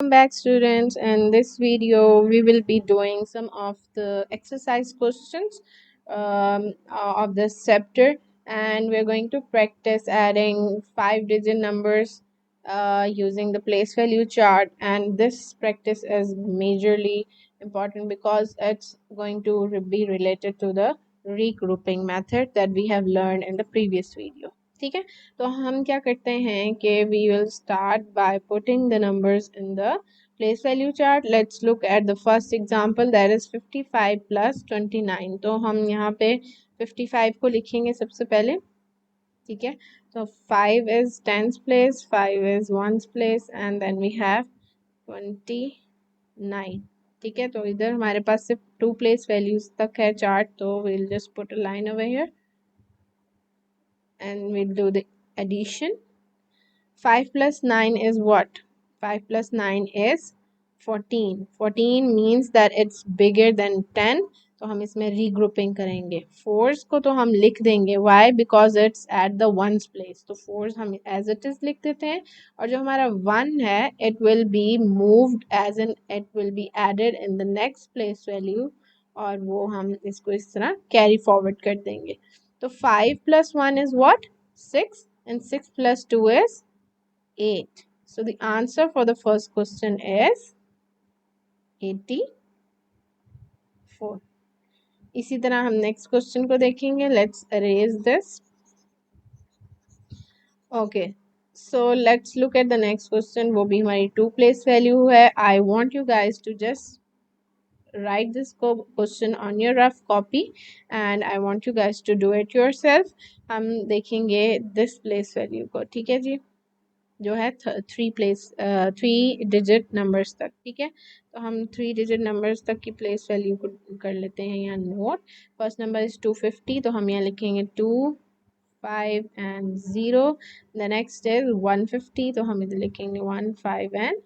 Welcome back, students. In this video we will be doing some of the exercise questions of this chapter, and we're going to practice adding 5-digit numbers using the place value chart. And this practice is majorly important because it's going to be related to the regrouping method that we have learned in the previous video. ठीक है, तो हम क्या करते हैं कि we will start by putting the numbers in the place value chart. Let's look at the first example, that is 55 plus 29. तो हम यहाँ पे 55 को लिखेंगे सबसे पहले. ठीक है, तो 5 is tens place, 5 is ones place, and then we have 29. ठीक है, तो इधर हमारे पास सिर्फ 2 place values तक है चार्ट, तो we'll just put a line over here and we'll do the addition. 5 plus 9 is what? 5 plus 9 is 14. 14 means that it's bigger than 10. तो हम इसमें regrouping करेंगे. 4s को तो हम लिख देंगे. Why? Because it's at the ones place. तो 4s हम as it is लिख देते हैं. और जो हमारा 1 है, it will be moved as in it will be added in the next place value. और वो हम इसको इस तरह carry forward कर देंगे. तो 5 plus 1 is what? 6. And 6 plus 2 is 8. So the answer for the first question is 84. इसी तरह हम next question को देखेंगे. Let's erase this. Okay. So let's look at the next question. वो भी हमारी 2 place value है. I want you guys to just write this question on your rough copy and I want you guys to do it yourself. हम देखेंगे this place value को. ठीक है जी, जो है 3 डिजिट नंबर्स तक. ठीक है, तो हम 3 डिजिट नंबर्स तक की प्लेस वैल्यू को कर लेते हैं यहाँ नोट. फर्स्ट नंबर इज 250, तो हम यहाँ लिखेंगे 2 5 and 0. द नेक्स्ट इज 150, तो हम इधर लिखेंगे 1 5 and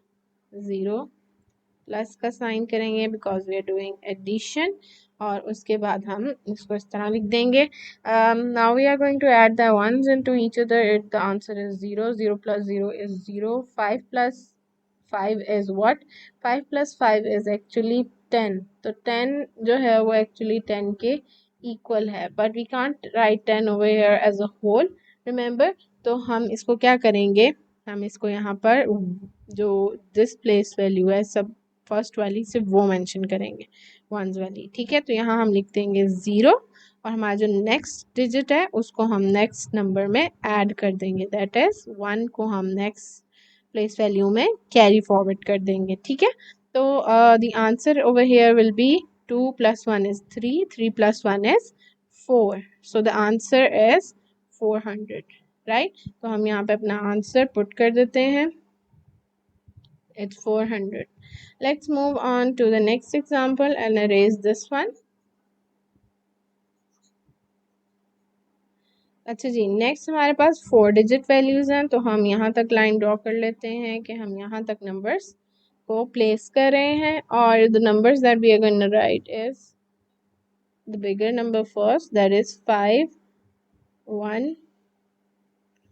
0. प्लस का साइन करेंगे because we are doing addition, और उसके बाद हम इसको इस तरह लिख देंगे. Now we are going to add the ones into each other. The answer is 0. 0 plus 0 is 0. 5 plus 5 is what? 5 plus 5 is actually 10. तो 10 जो है वो actually 10 के equal है, but we can't write 10 over here as a whole, remember. तो हम इसको क्या करेंगे, हम इसको यहाँ पर जो दिस प्लेस वैल्यू है सब फर्स्ट वाली सिर्फ वो मेंशन करेंगे, वंस वाली. ठीक है, तो यहाँ हम लिख देंगे 0 और हमारा जो नेक्स्ट डिजिट है उसको हम नेक्स्ट नंबर में ऐड कर देंगे, दैट इज 1 को हम नेक्स्ट प्लेस वैल्यू में कैरी फॉरवर्ड कर देंगे. ठीक है, तो the answer over here will be 2 plus 1 is 3, 3 plus 1 is 4. So the answer is 400, right? तो हम यहाँ पे अपना आंसर पुट कर देते हैं, it's 400. Let's move on to the next example and erase this one. अच्छा जी, नेक्स्ट हमारे पास 4 डिजिट वैल्यूज हैं, तो हम यहाँ तक लाइन ड्रॉ कर लेते हैं कि हम यहाँ तक नंबर्स को प्लेस कर रहे हैं. और the numbers that we are going to write is the bigger number first, that is 5 1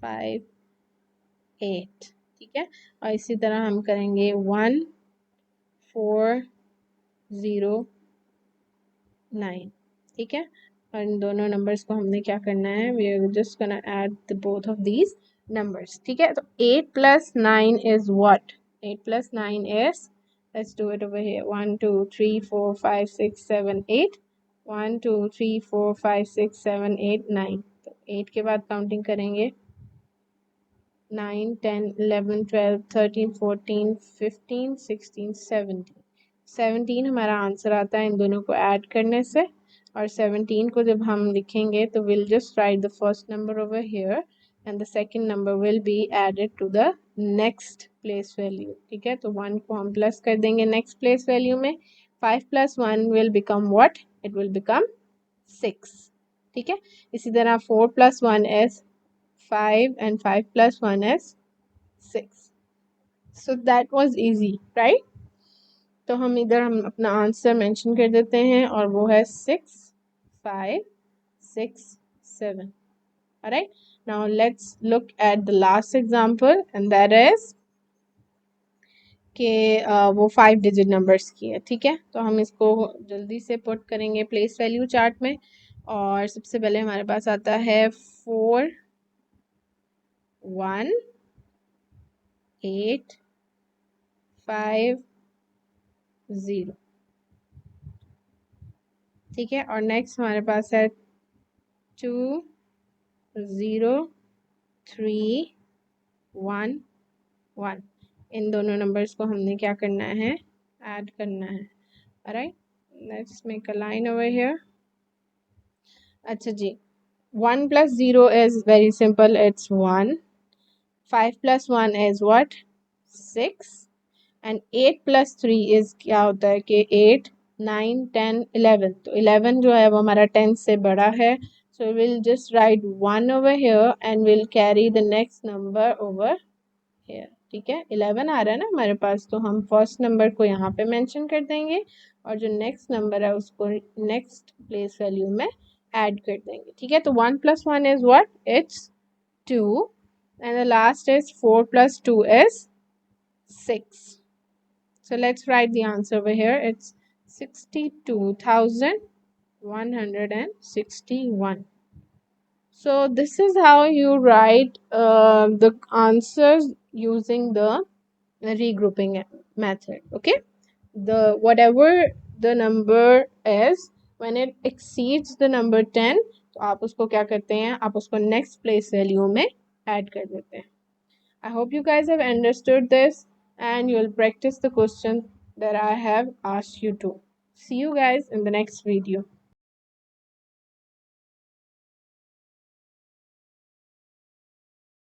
5 8. ठीक है, और इसी तरह हम करेंगे 1 4 0 9. ठीक है, और इन दोनों नंबर्स को हमने क्या करना है, we are just gonna add the both of these numbers. ठीक है, तो 8 plus 9 is what? 8 plus 9 is, let's do it over here, 1 2 3 4 5 6 7 8. 1 2 3 4 5 6 7 8 9. तो 8 के बाद काउंटिंग करेंगे 9 10 11 12 13 14 15 16 17. 17 हमारा आंसर आता है इन दोनों को ऐड करने से. और 17 को जब हम लिखेंगे तो will just write the first number over here and the second number will be added to the next place value. ठीक है, तो 1 को हम प्लस कर देंगे नेक्स्ट प्लेस वैल्यू में. 5 plus 1 will become what? It will become 6. ठीक है, इसी तरह 4 plus 1 is 5 and 5 plus 1 is 6. So that was easy, right? तो हम इधर हम अपना आंसर मेंशन कर देते हैं और वो है 6 5 6 7. Alright, now let's look at the last example and that is कि वो 5 डिजिट नंबर्स की है। ठीक है, तो हम इसको जल्दी से पुट करेंगे प्लेस वैल्यू चार्ट में। और सबसे पहले हमारे पास आता है 4185 0। ठीक है, और नेक्स्ट हमारे पास है 20311। इन दोनों नंबर्स को हमने क्या करना है, ऐड करना है। Right, let's make a line over here. अच्छा जी, 1 + 0 is very simple, it's 1. 5 + 1 is what? 6. And 8 + 3 is क्या होता है कि 8, 9, 10, 11। तो 11 जो है वो हमारा 10 से बड़ा है। So we'll just write 1 over here and we'll carry the next number over here। ठीक है, 11 आ रहा है ना हमारे पास, तो हम फर्स्ट नंबर को यहाँ पे मेंशन कर देंगे और जो नेक्स्ट नंबर है उसको नेक्स्ट प्लेस वैल्यू में ऐड कर देंगे। ठीक है, तो 1 + 1 is what? It's 2 and the last is 4 + 2 is 6. So let's write the answer over here. It's 62,161. So this is how you write the answers using the regrouping method. Okay, the whatever the number is, when it exceeds the number 10, तो आप उसको क्या करते हैं, आप उसको next place value में add कर देते हैं। I hope you guys have understood this and you'll practice the question that I have asked you to. See you guys in the next video.